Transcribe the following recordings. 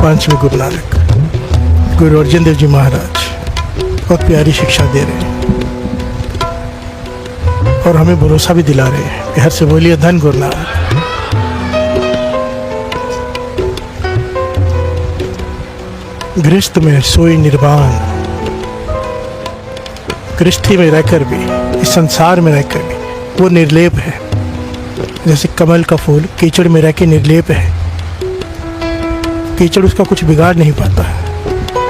पांचवें गुरु नानक गुरु अर्जन देव जी महाराज बहुत प्यारी शिक्षा दे रहे हैं और हमें भरोसा भी दिला रहे हैं। प्यार से बोलिए धन गुरु नानक। गृहस्थ में सोई निर्वाण, गृहस्थी में रहकर भी, इस संसार में रहकर भी वो निर्लेप है। जैसे कमल का फूल कीचड़ में रह के निर्लेप है, कीचड़ उसका कुछ बिगाड़ नहीं पाता।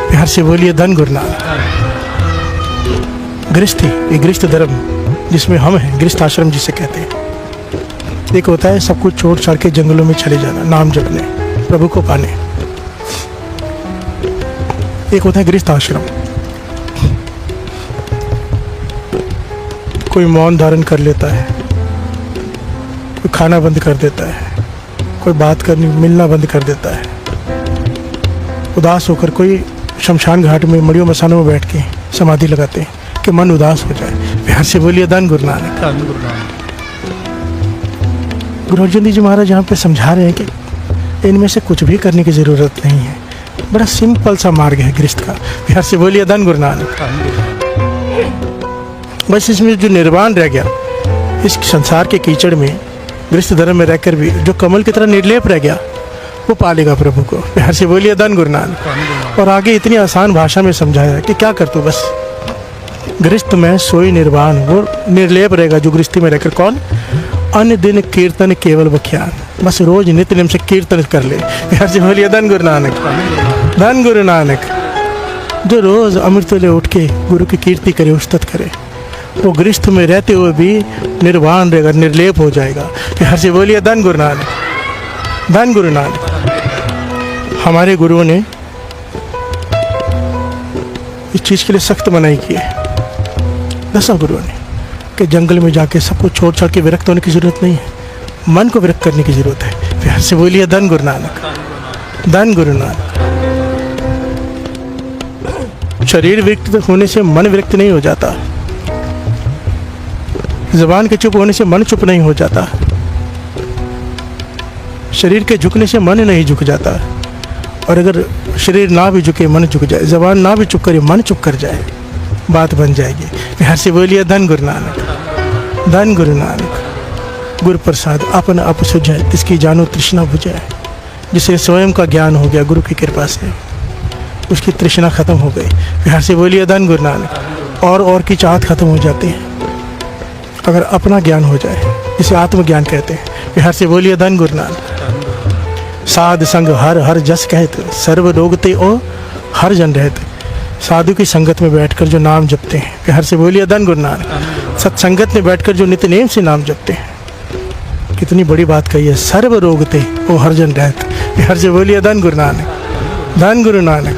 प्यार से बोलिए धन गुरु नानक। गृहस्थी, ये गृहस्थ धर्म जिसमें हम हैं, गृहस्थ आश्रम जिसे कहते हैं। एक होता है सब कुछ छोड़ छाड़ के जंगलों में चले जाना, नाम जपने, प्रभु को पाने। एक होता है गृहस्थ आश्रम, कोई मौन धारण कर लेता है, कोई खाना बंद कर देता है, कोई बात करनी मिलना बंद कर देता है, उदास होकर कोई शमशान घाट में मड़ियों मसानों में बैठ के समाधि लगाते हैं कि मन उदास हो जाए। प्यार से बोलिए धन गुरु नानक। गुरु अर्जन देव जी महाराज यहाँ पे समझा रहे हैं कि इनमें से कुछ भी करने की ज़रूरत नहीं है, बड़ा सिंपल सा मार्ग है गृहस्थ का। प्यार से बोलिए धन गुरु नानक। बस इसमें जो निर्वाण रह गया इस संसार के कीचड़ में, गृहस्थ धर्म में रहकर भी जो कमल की तरह निर्लेप रह गया वो पालेगा प्रभु को। प्यार से बोलिए धन गुरु नानक। और आगे इतनी आसान भाषा में समझाया कि क्या कर तू, बस गृहस्थ में सोई निर्वाण, वो निर्लेप रहेगा जो गृहस्थी में रहकर। कौन? अन्य दिन कीर्तन केवल बख्यान, बस रोज नित्य नियम से कीर्तन कर ले। प्यार से बोलिए धन गुरु नानक। धन गुरु नानक। जो रोज अमृत ले उठ के गुरु की कीर्ति करे, उस्तत करे, वो गृहस्थ में रहते हुए भी निर्वाण रहेगा, निर्लेप हो जाएगा। प्यार से बोलिए धन गुरु नानक। धन गुरु नानक। हमारे गुरुओं ने इस चीज़ के लिए सख्त मनाही की है, 10 गुरुओं ने, कि जंगल में जाके सब कुछ छोड़ छाड़ के विरक्त होने की ज़रूरत नहीं है, मन को विरक्त करने की ज़रूरत है। प्यार से बोलिए धन गुरु नानक। धन गुरु नानक। शरीर विरक्त होने से मन विरक्त नहीं हो जाता, ज़बान के चुप होने से मन चुप नहीं हो जाता, शरीर के झुकने से मन नहीं झुक जाता। और अगर शरीर ना भी झुके, मन झुक जाए, ज़बान ना भी चुप करे, मन चुप कर जाए, बात बन जाएगी। प्यार से बोलिए धन गुरु नानक। धन गुरु नानक। गुरु प्रसाद अपन आप सुझाए, तिसकी जानो तृष्णा बुझाए। जिसे स्वयं का ज्ञान हो गया गुरु की कृपा से, उसकी तृष्णा खत्म हो गई। प्यार से बोलिए धन गुरु नानक। और की चाहत खत्म हो जाती है अगर अपना ज्ञान हो जाए, जिसे आत्मज्ञान कहते हैं। प्यार से बोलिए धन गुरु नानक। साध संग हर हर जस कहते, सर्व रोगते ओ हर जन रहते। साधु की संगत में बैठकर जो नाम जपते हैं, प्यार से बोलिए धन गुरु नानक। सत्संगत में बैठकर जो नित्य नेम से नाम जपते हैं, कितनी बड़ी बात कही है, सर्व रोगते ओ हर जन रहते। प्यार से बोलिए धन गुरु नानक। धन गुरु नानक।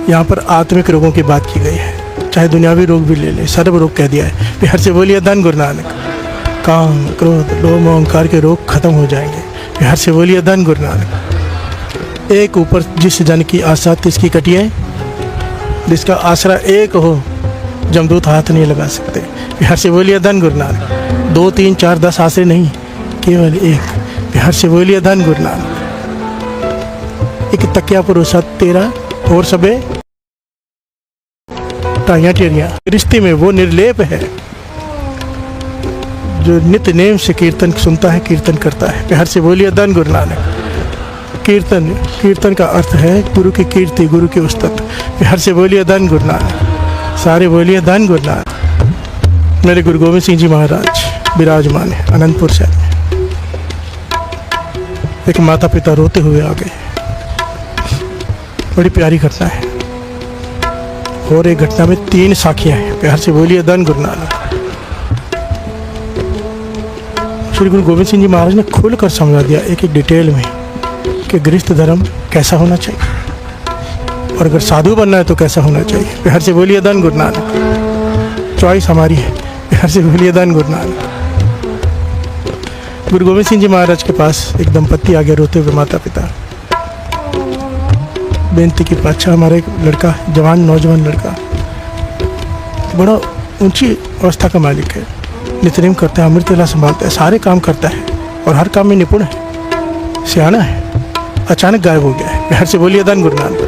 यहाँ पर आत्मिक रोगों की बात की गई है, चाहे दुनियावी रोग भी ले ले, सर्व रोग कह दिया है। प्यार से बोलिए धन गुरु नानक। काम क्रोध लोभ मोह अहंकार के रोग खत्म हो जाएंगे। प्यार से बोलिए धन गुरु नानक। एक ऊपर जिस जन की आशा तिसकी कटिए, जिसका आसरा एक हो जमदूत हाथ नहीं लगा सकते। प्यार से बोलिए धन गुरु नानक। 2 3 4 10 आसरे नहीं, केवल एक। प्यार से बोलिए धन गुरु नानक। एक तकिया परोसा तेरा और सबे टाइयाँ टेरियाँ। रिश्ते में वो निर्लेप है जो नित्य नेम से कीर्तन सुनता है, कीर्तन करता है। प्यार से बोलिए धन गुरु नानक। कीर्तन का अर्थ है गुरु की कीर्ति, गुरु की उस्तत। प्यार से बोलिए धन गुरु नानक। सारे बोलिए धन गुरु नानक। मेरे गुरु गोविंद सिंह जी महाराज विराजमान है अनंतपुर शहर में। एक माता पिता रोते हुए आ गए, बड़ी प्यारी घटना है, और एक घटना में 3 साखियां हैं। प्यार से बोलिए धन गुरु नानक। श्री गुरु गोविंद सिंह जी महाराज ने खुलकर समझा दिया एक एक डिटेल में कि गृहस्थ धर्म कैसा होना चाहिए, और अगर साधु बनना है तो कैसा होना चाहिए। प्यार से बोलिए धन गुरु नानक। चॉइस हमारी है। प्यार से बोलिए धन गुरु नानक। गुरु गोविंद सिंह जी महाराज के पास एक दंपत्ति आ गया, रोते हुए माता पिता। बेनती की पाछा हमारा एक लड़का, जवान नौजवान लड़का, बड़ा ऊंची अवस्था का मालिक है, नित्यनेम करता है, अमृत वेला संभालता है, सारे काम करता है और हर काम में निपुण है, सियाना है। अचानक गायब हो गया है। बिहार से बोलिए धन गुरु नानक।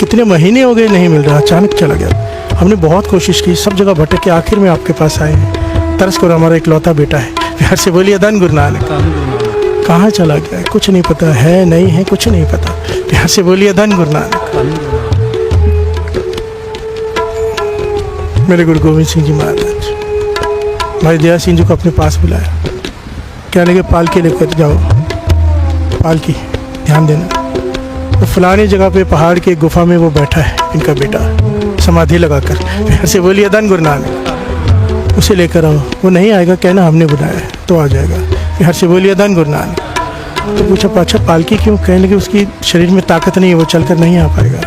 कितने महीने हो गए नहीं मिल रहा, अचानक चला गया। हमने बहुत कोशिश की, सब जगह भटक के आखिर में आपके पास आए हैं। तरस करो, हमारा इकलौता बेटा है। बिहार से बोलिए धन गुरु नानक। कहाँ चला गया है कुछ नहीं पता, है नहीं है कुछ नहीं पता। बिहार से बोलिए धन गुरु नानक। मेरे गुरु गोविंद सिंह जी महाराज भाई दया सिंह जी को अपने पास बुलाया, कहने लगे पालकी लेकर जाओ, पालकी ध्यान देना। तो फलानी जगह पे पहाड़ की गुफा में वो बैठा है इनका बेटा समाधि लगाकर। बिहार से बोलिए धन गुरु नानक। उसे लेकर आओ। वो नहीं आएगा, कहना हमने बुलाया है तो आ जाएगा। बिहार से बोलिए धन गुरु नानक। तो पूछा पाछा पालकी क्यों? कहने लगे उसकी शरीर में ताकत नहीं है, वो चलकर नहीं आ पाएगा,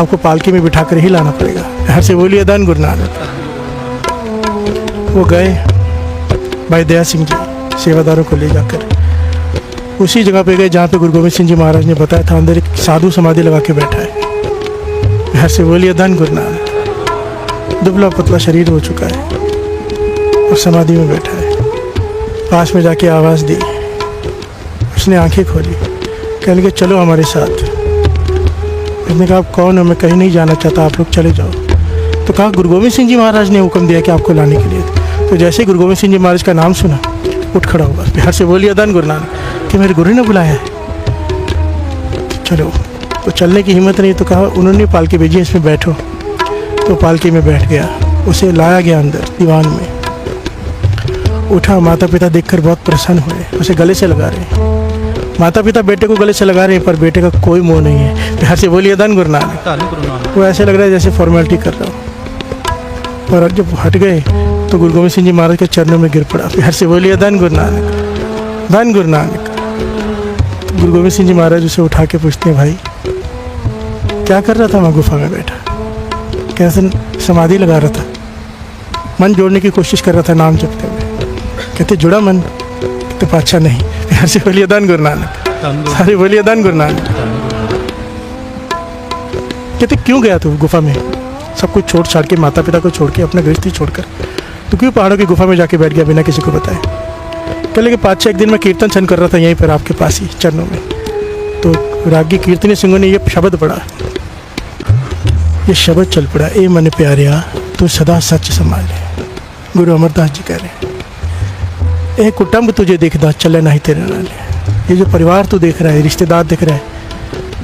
आपको पालकी में बिठा कर ही लाना पड़ेगा। बिहार से बोलिए धन गुरु नानक। वो गए भाई दया सिंह जी सेवादारों को ले जाकर उसी जगह पे गए जहाँ पे गुरु गोविंद सिंह जी महाराज ने बताया था, अंदर एक साधु समाधि लगा के बैठा है। बिहार से बोलिए धन गुरु नानक। दुबला पतला शरीर हो चुका है और समाधि में बैठा है। पास में जाके आवाज़ दी, उसने आंखें खोली, कहने लगे चलो हमारे साथ। उसने कहा आप कौन हो? मैं कहीं नहीं जाना चाहता, आप लोग चले जाओ। तो कहा गुरु गोविंद सिंह जी महाराज ने हुक्म दिया कि आपको लाने के लिए। तो जैसे गुरु गोविंद सिंह जी महाराज का नाम सुना, उठ खड़ा हुआ। बिहार से बोलिए धन गुरु नानक कि मेरे गुरु ने बुलाया है, चलो। तो चलने की हिम्मत नहीं, तो कहा उन्होंने पालकी भेजी, इसमें बैठो। तो पालकी में बैठ गया, उसे लाया गया अंदर दीवान में। उठा, माता पिता देखकर बहुत प्रसन्न हुए, उसे गले से लगा रहे। माता पिता बेटे को गले से लगा रहे हैं, पर बेटे का कोई मोह नहीं है। बिहार से बोलिए धन गुरु नानक। वो ऐसे लग रहा है जैसे फॉर्मेलिटी कर रहा हो। और जब हट गए तो गुरु गोविंद सिंह जी महाराज के चरणों में गिर पड़ा। बिहार से बोलिए धन गुरु नानक, धन गुरु नानक। तो गुरु गोविंद सिंह जी महाराज उसे उठा के पूछते हैं, भाई क्या कर रहा था वहाँ गुफा में बैठा? कैसे समाधि लगा रहा था, मन जोड़ने की कोशिश कर रहा था नाम जपते हुए। कहते जुड़ा मन? तो पाछा नहीं। बिहार से बोलिए धन गुरु नानक। सारे बोलिए धन गुरु नानक। कहते क्यों गया तू गुफा में? सब कुछ छोड़ छाड़ के, माता पिता को छोड़ के, अपना गृहस्थी छोड़कर तो क्यों पहाड़ों की गुफा में जाके बैठ गया बिना किसी को बताए? कह लगे पाँच एक दिन मैं कीर्तन छन कर रहा था यहीं पर आपके पास ही चरणों में। तो रागी कीर्तनी सिंहों ने ये शब्द पढ़ा, ये शब्द चल पड़ा, ए मन प्यारिया तू सदा सच संभाले। गुरु अमरदास जी कह रहे हैं, ए कुटुंब तुझे देखदा चले नहीं तेरे नाले। ये जो परिवार तू देख रहा है, रिश्तेदार देख रहा है,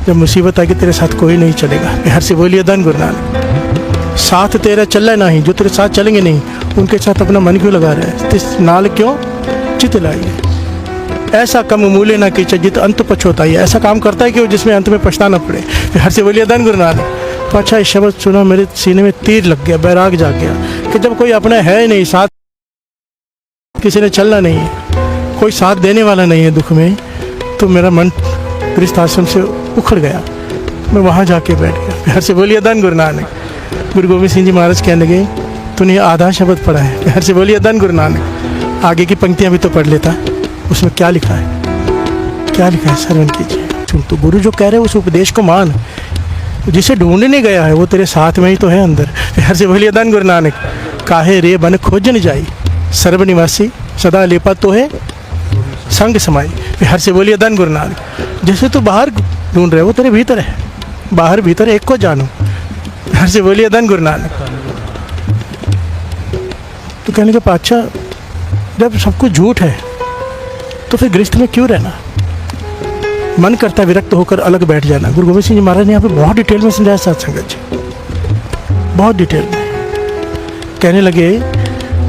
जब मुसीबत आएगी तेरे साथ कोई नहीं चलेगा। बिहार से बोलिए धन गुरु नानक। साथ तेरा चल नहीं, जो तेरे साथ चलेंगे नहीं उनके साथ अपना मन क्यों लगा रहा है? इस नाल क्यों चित लाई? ऐसा कम मूल्य ना कि जित अंत पछोताई। ऐसा काम करता है कि जिसमें अंत में पछताना पड़े। बिहार से बोलिए धन गुरु नानक। तो अच्छा, इस शब्द सुना, मेरे सीने में तीर लग गया, बैराग जाग गया कि जब कोई अपना है नहीं, साथ किसी ने चलना नहीं है, कोई साथ देने वाला नहीं है दुख में, तो मेरा मन गृहस्थ आश्रम से उखड़ गया। मैं वहाँ जाके बैठ गया। बिहार से बोलिए धन गुरु नानक। गुरु गोविंद सिंह जी महाराज कहने लगे, तूने आधा शब्द पढ़ा है। बिहार से बोलिए धन गुरु नानक। आगे की पंक्तियाँ भी तो पढ़ लेता, उसमें क्या लिखा है, क्या लिखा है श्रवण कीजिए। तो गुरु जो कह रहे हैं उस उपदेश को मान, जिसे ढूंढने गया है वो तेरे साथ में ही तो है अंदर। बिहार से बोलिए धन गुरु नानक। काहे रे बन खोजन जाई, सर्वनिवासी सदा लेपा तो है संग समाई। बिहार से बोलिए धन गुरु नानक। जैसे तू बाहर ढूंढ रहे वो तेरे भीतर है, बाहर भीतर एक को जानो। बिहार से बोलिए धन गुरु नानक। तो कहने का पाच्छा, जब सब कुछ झूठ है तो फिर गृहस्थ में क्यों रहना? मन करता है विरक्त होकर अलग बैठ जाना। गुरु गोविंद सिंह जी महाराज ने यहाँ पे बहुत डिटेल में समझाया सत्संगत जी, बहुत डिटेल में। कहने लगे,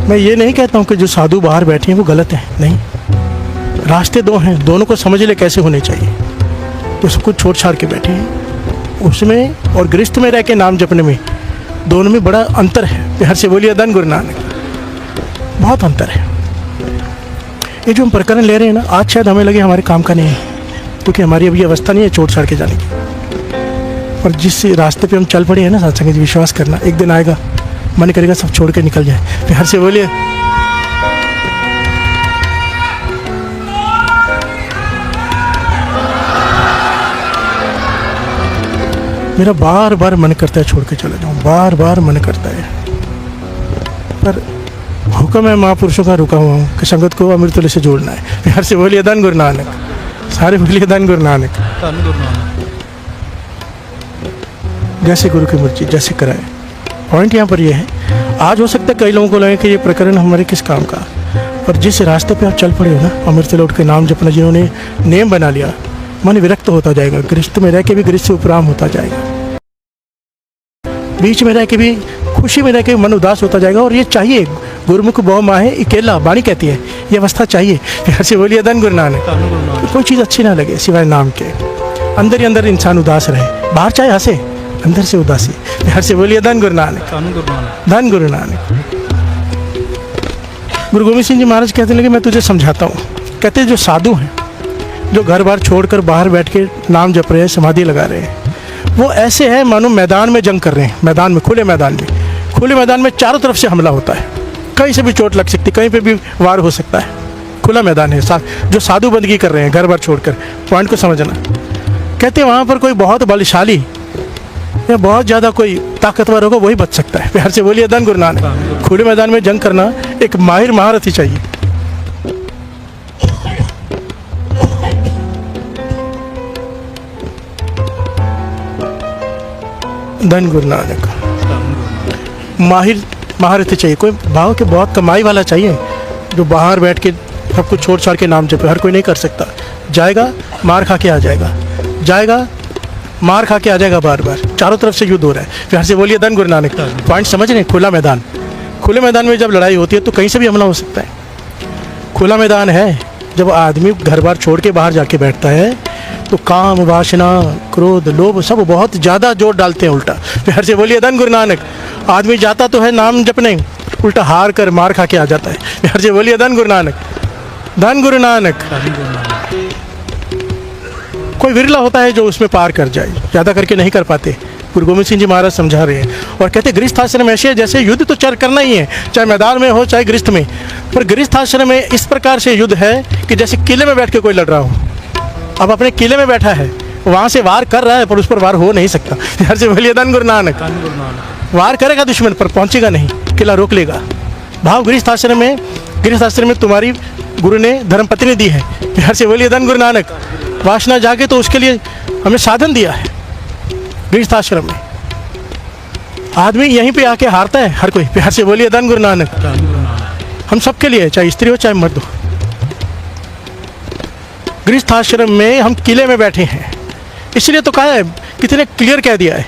मैं ये नहीं कहता हूँ कि जो साधु बाहर बैठे हैं वो गलत हैं, नहीं, रास्ते दो हैं, दोनों को समझ ले कैसे होने चाहिए। तो सब कुछ छोड़ छाड़ के बैठे हैं, उसमें और गृहस्थ में रह के नाम जपने में, दोनों में बड़ा अंतर है। बिहार से बोलिए धन गुरु नानक। बहुत अंतर है। ये जो हम प्रकरण ले रहे हैं ना, आज शायद हमें लगे हमारे काम का नहीं है, क्योंकि हमारी अभी अवस्था नहीं है छोड़ छाड़ के जाने की। और जिस रास्ते पे हम चल पड़े हैं ना सत्संग जी, विश्वास करना एक दिन आएगा मन करेगा सब छोड़ के निकल जाए। बिहार से बोलिए। मेरा बार बार मन करता है छोड़ के चला जाऊं, बार बार मन करता है, पर हुक्म है महापुरुषों का रुका हुआ हूँ कि संगत को अमृतुल्य से जोड़ना है। बिहार से बोलिए धन गुरु नानक। सारे बोलिए धन गुरु नानक। ਧੰਨ ਗੁਰੂ ਨਾਨਕ। जैसे गुरु की मर्जी जैसे कराए। पॉइंट यहाँ पर यह है, आज हो सकता है कई लोगों को लगे कि ये प्रकरण हमारे किस काम का, पर जिस रास्ते पे आप चल पड़े हो ना, अमृत लौट के नाम जपना जिन्होंने नेम बना लिया, मन विरक्त होता जाएगा, गृहस्थ में रह के भी गृहस्थ से उपराम होता जाएगा, बीच में रह के भी खुशी में रह के मन उदास होता जाएगा। और ये चाहिए, गुरुमुख बहु माहे अकेला, वाणी कहती है ये अवस्था चाहिए। फिर से बोलिए धन गुरु नानक। ਧੰਨ ਗੁਰੂ ਨਾਨਕ। कोई चीज़ अच्छी ना लगे सिवाय नाम के, अंदर ही अंदर इंसान उदास रहे, बाहर चाहे हंसे, अंदर से उदासी। फिर से बोलिए धन गुरु नानक। ਧੰਨ ਗੁਰੂ ਨਾਨਕ। धन गुरु नानक। गुरु गोविंद सिंह जी महाराज कहते लगे मैं तुझे समझाता हूँ। कहते जो साधु हैं, जो घर बार छोड़कर बाहर बैठ के नाम जप रहे हैं, समाधि लगा रहे हैं, वो ऐसे हैं मानो मैदान में जंग कर रहे हैं, मैदान में, खुले मैदान में चारों तरफ से हमला होता है, कहीं से भी चोट लग सकती, कहीं पे भी वार हो सकता है, खुला मैदान है। जो साधु बंदगी कर रहे हैं घर बार छोड़कर, पॉइंट को समझना। कहते हैं वहाँ पर कोई बहुत बलशाली या बहुत ज़्यादा कोई ताकतवर होगा वही बच सकता है। प्यार से बोलिए धन गुरु नानक। खुले मैदान में जंग करना एक माहिर महारथी चाहिए। धन गुरु नानक। माहिर महारथी चाहिए, कोई भाव के बहुत कमाई वाला चाहिए, जो बाहर बैठ के सब कुछ छोड़ छाड़ के नाम जपे। हर कोई नहीं कर सकता, जाएगा मार खा के आ जाएगा, जाएगा मार खा के आ जाएगा, बार बार चारों तरफ से युद्ध हो रहा है। फिर से बोलिए धन गुरु नानक। पॉइंट समझ रहे हैं? खुला मैदान, खुले मैदान में जब लड़ाई होती है तो कहीं से भी हमला हो सकता है। खुला मैदान है, जब आदमी घर बार छोड़ के बाहर जाके बैठता है तो काम, वासना, क्रोध, लोभ सब बहुत ज़्यादा जोर डालते हैं उल्टा। फिर से बोलिए धन गुरु नानक। आदमी जाता तो है नाम जपने, उल्टा हार कर मार खा के आ जाता है। फिर से बोलिए धन गुरु नानक। धन गुरु नानक। कोई विरला होता है जो उसमें पार कर जाए, ज़्यादा करके नहीं कर पाते। गुरु गोविंद सिंह जी महाराज समझा रहे हैं और कहते गृहस्थ आश्रम ऐसे है जैसे युद्ध तो चर करना ही है, चाहे मैदान में हो चाहे गृहस्थ में, पर गृहस्थ आश्रम में इस प्रकार से युद्ध है कि जैसे किले में बैठ के कोई लड़ रहा हो। अब अपने किले में बैठा है, वहाँ से वार कर रहा है पर उस पर वार हो नहीं सकता। यार से बोलिए धन गुरु नानक। वार करेगा दुश्मन पर पहुँचेगा नहीं, किला रोक लेगा। भाव गृहस्थ आश्रम में तुम्हारी गुरु ने धर्मपत्नी दी है। यार से बोलिए धन गुरु नानक। वासना जागे तो उसके लिए हमें साधन दिया है। गृहस्थ आश्रम में आदमी यहीं पे आके हारता है हर कोई। प्यार से बोलिए धन गुरु नानक। हम सबके लिए, चाहे स्त्री हो चाहे मर्द हो। गृहस्थ आश्रम में हम किले में बैठे हैं, इसलिए तो कहा है, कितने क्लियर कह दिया है,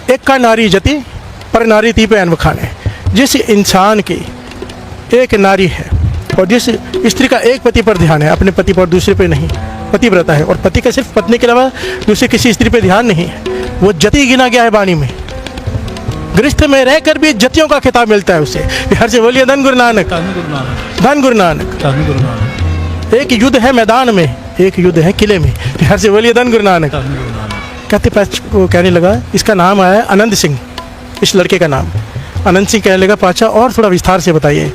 एक का नारी जति पर नारी ती पे अन बखाने। जिस इंसान की एक नारी है और जिस स्त्री का एक पति पर ध्यान है, अपने पति पर, दूसरे पे नहीं, पतिव्रता है, और पति का सिर्फ पत्नी के अलावा दूसरे किसी स्त्री पे ध्यान नहीं है, वो जति गिना गया है वाणी में। गृहस्थ में रहकर भी जतियों का खिताब मिलता है उसे। बिहार से बोलिए धन गुरु नानक। धन गुरु नानक। एक युद्ध है मैदान में, एक युद्ध है किले में। बिहार से बोलिए धन गुरु नानक। कहते वो कहने लगा, इसका नाम आया अनंत सिंह, इस लड़के का नाम अनंत सिंह। कहने लगा पाचा और थोड़ा विस्तार से बताइए।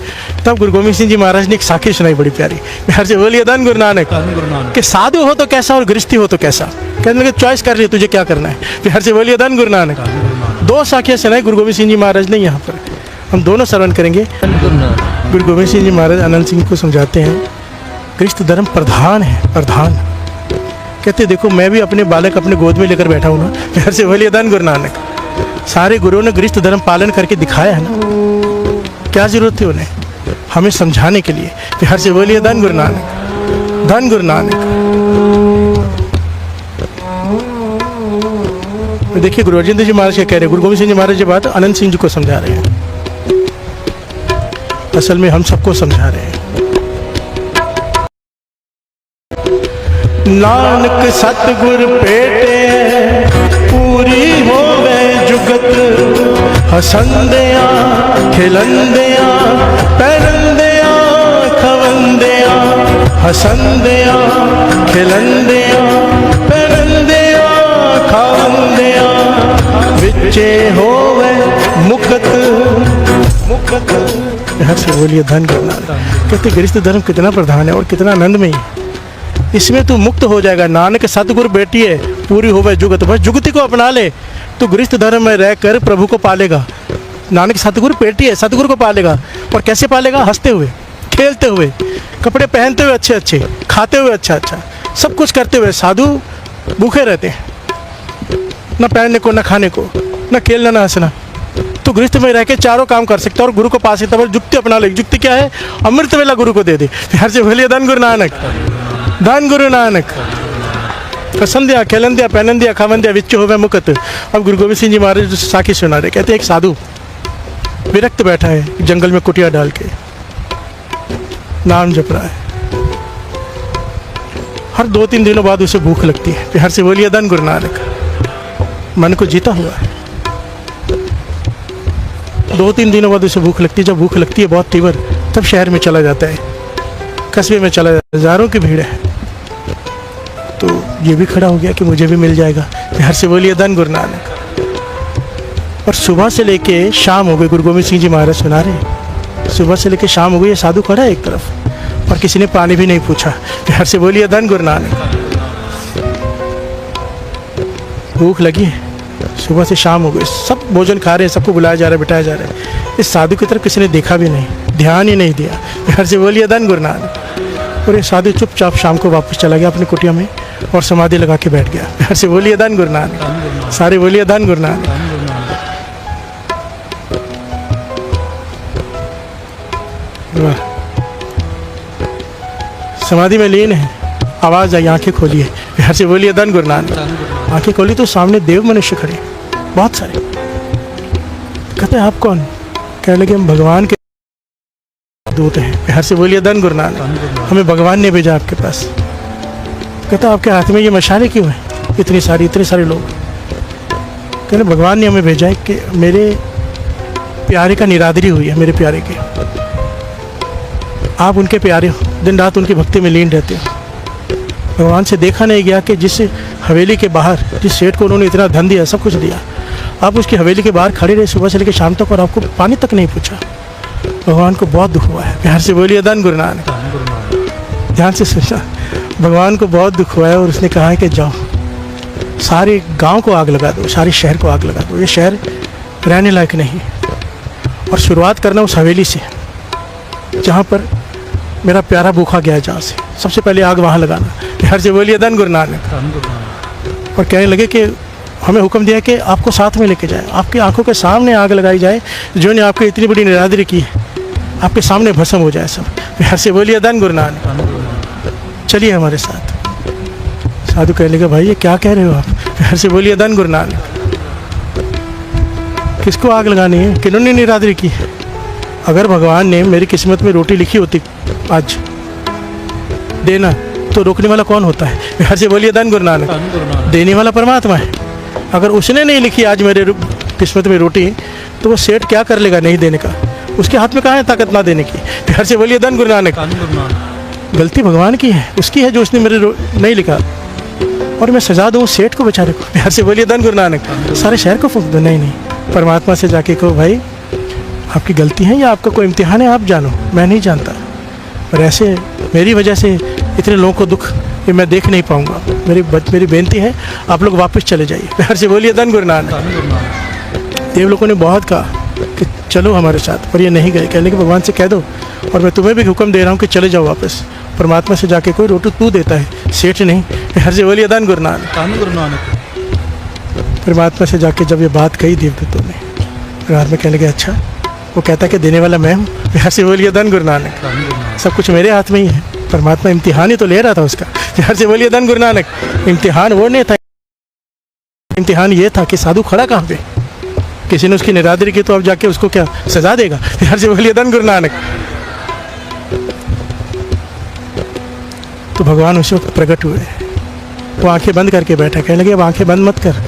तब गुरु गोविंद सिंह जी महाराज ने एक साखी सुनाई बड़ी प्यारी। बिहार से बोलिए धन गुरु नानक। कि साधु हो तो कैसा और गृहस्थी हो तो कैसा। कहने लगे चॉइस कर रही, तुझे क्या करना है। बिहार से बोलिए धन गुरु नानक। दो साखियाँ सुनाई गुरु गोविंद सिंह जी महाराज ने यहाँ पर, हम दोनों श्रवण करेंगे। गुरु गोविंद सिंह जी महाराज अनंत सिंह को समझाते हैं, गृहस्थ धर्म प्रधान है, प्रधान। कहते देखो मैं भी अपने बालक अपने गोद में लेकर बैठा हूँ ना। बिहार से बोलिए धन गुरु नानक। सारे गुरुओं ने गृहस्थ धर्म पालन करके दिखाया है ना, क्या जरूरत थी उन्हें हमें समझाने के लिए। बिहार से बोलिए धन गुरु नानक। धन गुरु नानक। देखिए गुरु अर्जन देव जी महाराज क्या कह रहे हैं। गुरु गोविंद सिंह जी महाराज जी बात अनंत सिंह जी को समझा रहे हैं, असल में हम सबको समझा रहे हैं। नानक सतगुर पेटे पूरी होवे जुगत, हसंदिया खिलंदिया पैरंदिया खवंदिया, हसंदिया खिलंदिया पैरंदिया खवंदिया, विचे होवे मुक्त मुक्त। यहाँ से बोलिए धन गुरु नानक। कहते गृहस्थ धर्म कितना प्रधान है और कितना आनंदमयी है, इसमें तू मुक्त हो जाएगा। नानक सतगुरु बेटी है पूरी होवे जुगत, बस जुगति को अपना ले तो गृहस्थ धर्म में रहकर प्रभु को पालेगा। नानक सतगुरु बेटी है, सतगुरु को पालेगा। और कैसे पालेगा? हंसते हुए। खेलते हुए, कपड़े पहनते हुए अच्छे अच्छे, खाते हुए अच्छा अच्छा, सब कुछ करते हुए साधु भूखे रहते हैं, ना पहनने को, ना खाने को, ना खेलना, ना हंसना। तो गृहस्थ में रह के चारों काम कर सकता है और गुरु को पा सकता है। जुक्ति अपना ले। जुक्ति क्या है? अमृत वेला गुरु को दे दे। हर से बोलिए धन गुरु नानक, धन गुरु नानक। कसंदिया, खेलंदिया, पहनंदिया, खावंदिया, विच्च होवे मुकत। अब गुरु गोविंद सिंह जी महाराज जो साखी सुना रहे, कहते एक साधु विरक्त बैठा है जंगल में कुटिया डाल के, नाम जप रहा है। हर 2-3 दिनों बाद उसे भूख लगती है। हर से बोलिए धन गुरु नानक। मन को जीता हुआ है। 2-3 दिनों बाद उसे भूख लगती है। जब भूख लगती है बहुत तीव्र, तब शहर में चला जाता है, कस्बे में चला जाता है, हजारों की भीड़ है। तो ये भी खड़ा हो गया कि मुझे भी मिल जाएगा। हर से बोलिए धन गुरु नानक। और सुबह से लेके शाम हो गई, गुरु गोविंद सिंह जी महाराज सुना रहे, सुबह से लेके शाम हो गई, ये साधु खड़ा है एक तरफ और किसी ने पानी भी नहीं पूछा। हर से बोलिए धन गुरु नानक। भूख लगी है, सुबह से शाम हो गई, सब भोजन खा रहे हैं, सबको बुलाया जा रहा है, बिठाया जा रहा है। इस साधु की तरफ किसी ने देखा भी नहीं, ध्यान ही नहीं दिया। हर से बोलिए धन गुरु नानक। और ये साधु चुपचाप शाम को वापस चला गया अपनी कुटिया में और समाधि लगा के बैठ गया। हर से बोलिए धन गुरु नानक। सारे बोलिए धन गुरु नानक। समाधि में लीन है, आवाज आई, आंखें खोली है। हर से बोलिए धन गुरु नानक। आंखें खोली तो सामने देव मनुष्य खड़े, बहुत सारे। कहते हैं आप कौन? कहने लगे हम भगवान के दूत हैं। हर से बोलिए धन गुरु नानक। हमें भगवान ने भेजा आपके पास। कहता आपके हाथ में ये मशाले क्यों है? इतने सारे लोग। कहते भगवान ने हमें भेजा है कि मेरे प्यारे का निरादरी हुई है, मेरे प्यारे के, आप उनके प्यारे हो, दिन रात उनकी भक्ति में लीन रहते हो। भगवान से देखा नहीं गया कि जिस हवेली के बाहर, जिस सेठ को उन्होंने इतना धन दिया, सब कुछ दिया, आप उसकी हवेली के बाहर खड़े रहे सुबह से लेकर शाम तक और आपको पानी तक नहीं पूछा। भगवान को बहुत दुख हुआ है। प्यार से बोलिए धन गुरु नानक। ध्यान से सुनना, भगवान को बहुत दुख हुआ है और उसने कहा है कि जाओ सारे गांव को आग लगा दो, सारे शहर को आग लगा दो, ये शहर रहने लायक नहीं। और शुरुआत करना उस हवेली से जहाँ पर मेरा प्यारा भूखा गया, जहाँ से सबसे पहले आग वहाँ लगाना। हर से बोलिए धन गुरु नानक। और कहने लगे कि हमें हुक्म दिया कि आपको साथ में लेके जाए, आपकी आंखों के सामने आग लगाई जाए, जो ने आपकी इतनी बड़ी निरादरी की है, आपके सामने भस्म हो जाए सब। हर से बोलिए धन गुरु नानक। चलिए हमारे साथ। साधु कहने लगे भाई ये क्या कह रहे हो आप? हर से बोलिए धन गुरु नानक। किसको आग लगानी है? किन्होंने निरादरी की है? अगर भगवान ने मेरी किस्मत में रोटी लिखी होती आज देना, तो रोकने वाला कौन होता है? हर से बोलिए धन गुरु नानक। देने वाला परमात्मा है। अगर उसने नहीं लिखी आज मेरे किस्मत में रोटी, तो वो सेठ क्या कर लेगा नहीं देने का? उसके हाथ में कहाँ है ताकत ना देने की? हर से बोलिए धन गुरु नानक। गलती भगवान की है, उसकी है जो उसने मेरे नहीं लिखा, और मैं सजा दूँ सेठ को, बेचारे को। हर से बोलिए धन गुरु नानक। सारे शहर को फूंक दो? नहीं, परमात्मा से जाके कहो भाई आपकी गलती है या आपका कोई इम्तिहान है, आप जानो, मैं नहीं जानता। पर ऐसे मेरी वजह से इतने लोगों को दुख ये मैं देख नहीं पाऊंगा। मेरी बेनती है आप लोग वापस चले जाइए। हर से बोलिए धन गुरु नानक। देव लोगों ने बहुत कहा कि चलो हमारे साथ, पर ये नहीं गए। कहने के भगवान से कह दो, और मैं तुम्हें भी हुक्म दे रहा हूँ कि चले जाओ वापस। परमात्मा से जाके कोई रोटी तू देता है, सेठ नहीं। हर से बोलिए धन गुरु नानक। परमात्मा से जाके जब ये बात कही देवदूतों ने, रात में कहने लगे अच्छा, वो कहता कि देने वाला मैं हूँ। हर से बोलिए धन गुरु नानक। सब कुछ मेरे हाथ में ही है। परमात्मा इम्तिहान ही तो ले रहा था उसका। हर से बोलिए धन गुरु नानक। इम्तिहान वो नहीं था, इम्तिहान ये था कि साधु खड़ा कहाँ पे, किसी ने उसकी निरादरी की तो अब जाके उसको क्या सजा देगा? हर से बोलिए धन गुरु नानक। तो भगवान उस वक्त प्रकट हुए, वो आंखें बंद करके बैठा। कहने लगे अब आंखें बंद मत कर,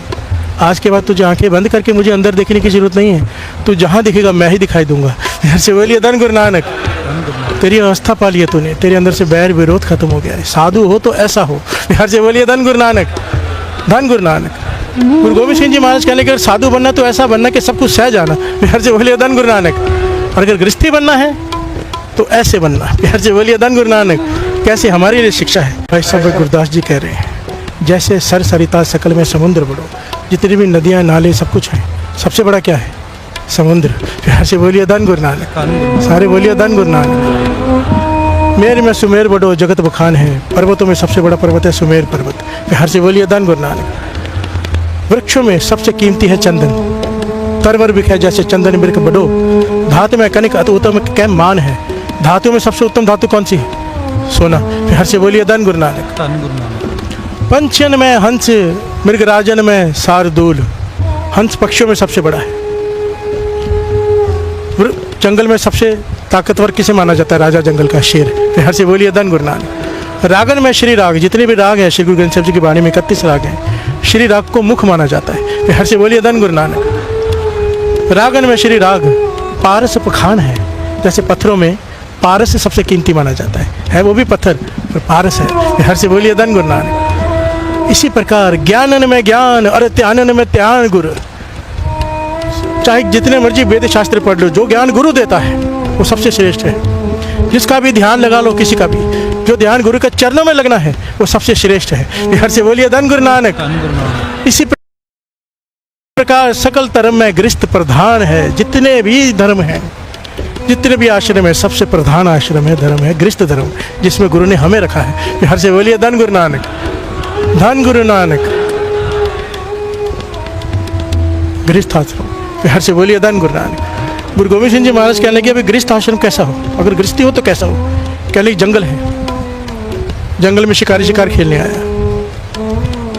आज के बाद तुझे आंखें बंद करके मुझे अंदर देखने की जरूरत नहीं है, तू जहाँ दिखेगा मैं ही दिखाई दूंगा। हर से बोलिए धन गुरु नानक। तेरी अवस्था पा ली है तूने, तेरे अंदर से बैर विरोध खत्म हो गया है। साधु हो तो ऐसा हो। हर से बोलिए धन गुरु नानक। धन गुरु नानक। गुरु गोविंद सिंह जी महाराज कहने के साधु बनना तो ऐसा बनना कि सब कुछ सह जाना। हर से बोलिए धन गुरु नानक। और अगर गृहस्थी बनना है तो ऐसे बनना। हर से बोलिए धन गुरु नानक। कैसे हमारे लिए शिक्षा है। भाई साहब गुरदास जी कह रहे हैं, जैसे सर सरिता सकल में समुद्र बड़ो, जितनी भी नदियाँ नाले सब कुछ हैं, सबसे बड़ा क्या है? समुद्र। प्यार से बोलिए धन गुरु नानक। सारे बोलिए धन गुरु नानक। मेर में सुमेर बड़ो जगत बखान है, पर्वतों में सबसे बड़ा पर्वत है सुमेर पर्वत। प्यार से बोलिए धन गुरु नानक। वृक्षों में सबसे कीमती है चंदन, तरवर बिखे जैसे चंदन बिरक बड़ो। धातु में कनिक अति उत्तम कैम मान है, धातु में सबसे उत्तम धातु कौन सी है? सोना। प्यार से बोलिए धन गुरु नानक। पंछियन में हंस, मृगराजन में शार्दूल। हंस पक्षियों में सबसे बड़ा है। जंगल में सबसे ताकतवर किसे माना जाता है? राजा जंगल का शेर। प्यार से बोलिए धन गुरु नानक। रागन में श्री राग, जितने भी राग हैं श्री गुरु ग्रंथ साहिब जी की वाणी में 31 राग हैं, श्री राग को मुख माना जाता है। प्यार से बोलिए धन गुरु नानक। रागन में श्री राग पारस पखान है, जैसे पत्थरों में पारस सबसे कीमती माना जाता है वो भी पत्थर पर पारस है। प्यार से बोलिए धन गुरु नानक। इसी प्रकार ज्ञानन में ज्ञान और त्यानन में त्यान गुरु। चाहे जितने मर्जी वेद शास्त्र पढ़ लो, जो ज्ञान गुरु देता है वो सबसे श्रेष्ठ है। जिसका भी ध्यान लगा लो, किसी का भी, जो ध्यान गुरु के चरणों में लगना है वो सबसे श्रेष्ठ है। प्यार से बोलिए धन गुरु नानक। इसी प्रकार सकल धर्म में गृहस्थ प्रधान है। जितने भी धर्म हैं, जितने भी आश्रम है, सबसे प्रधान आश्रम है, धर्म है गृहस्थ धर्म, जिसमें गुरु ने हमें रखा है। प्यार से बोलिए धन गुरु नानक। धन गुरु नानक। गृहस्थ आश्रम। प्यार से बोलिए धन गुरु नानक। गुरु गोविंद सिंह जी महाराज कहने लगे अभी गृहस्थ आश्रम कैसा हो? अगर गृहस्थी हो तो कैसा हो? कहने लगे जंगल है, जंगल में शिकार खेलने आया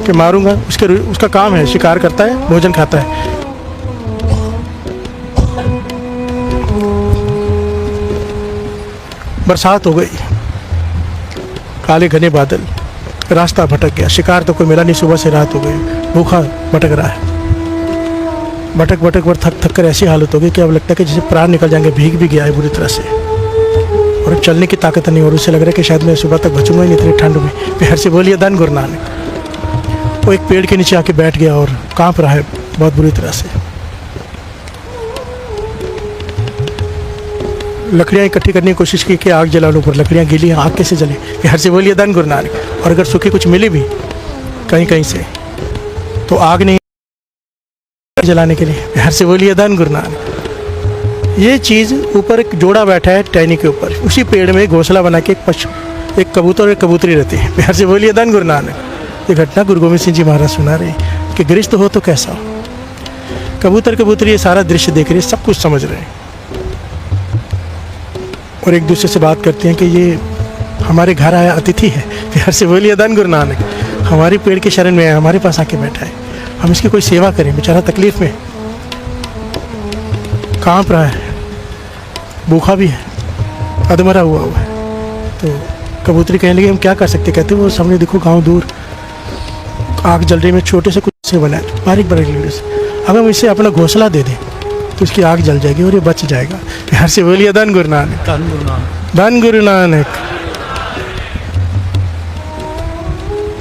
कि मारूंगा। उसका काम है, शिकार करता है, भोजन खाता है। बरसात हो गई, काले घने बादल, रास्ता भटक गया, शिकार तो कोई मिला नहीं। सुबह से रात हो गई, भूखा भटक रहा है। भटक भटक पर थक कर ऐसी हालत हो गई कि अब लगता है कि जैसे प्राण निकल जाएंगे। भीग भी गया है बुरी तरह से और अब चलने की ताकत नहीं, और उसे लग रहा है कि शायद मैं सुबह तक बचूंगा ही नहीं इतनी ठंड में। प्यार से बोलिए धन गुरु नानक। वो एक पेड़ के नीचे आके बैठ गया और कांप रहा है बहुत बुरी तरह से। लकड़ियाँ इकट्ठी करने की कोशिश की कि आग जला लो, पर लकड़ियाँ गीली, आग कैसे जले? प्यार से बोलिए धन गुरु नानक। और अगर सूखी कुछ मिली भी कहीं कहीं से तो आग नहीं जलाने के लिए। प्यार से बोलिए धन गुरु नानक। ये चीज़ ऊपर एक जोड़ा बैठा है टहनी के ऊपर, उसी पेड़ में घोंसला बना के एक कबूतर और एक कबूतरी रहती है। प्यार से बोलिए धन गुरु नानक। ये घटना गुरु गोविंद सिंह जी महाराज सुना रहे हैं कि गृहस्थ हो तो कैसा हो। कबूतर कबूतरी ये सारा दृश्य देख रहे हैं, सब कुछ समझ रहे हैं और एक दूसरे से बात करते हैं कि ये हमारे घर आया अतिथि है। प्यार से बोलिए धन गुरु नानक। हमारी पेड़ के शरण में है, हमारे पास आके बैठा है, हम इसकी कोई सेवा करें। बेचारा तकलीफ में कांप रहा है, भूखा भी है, अधमरा हुआ है। तो कबूतरी कहने लगी हम क्या कर सकते? कहते वो सामने देखो गांव दूर आग जल रही में छोटे से कुछ से बना है, बारीक बारीक लकड़ी से। अगर हम इसे अपना घोंसला दे दें तो इसकी आग जल जाएगी और ये बच जाएगा। प्यार से बोलिए धन गुरु नानक। धन गुरु नानक।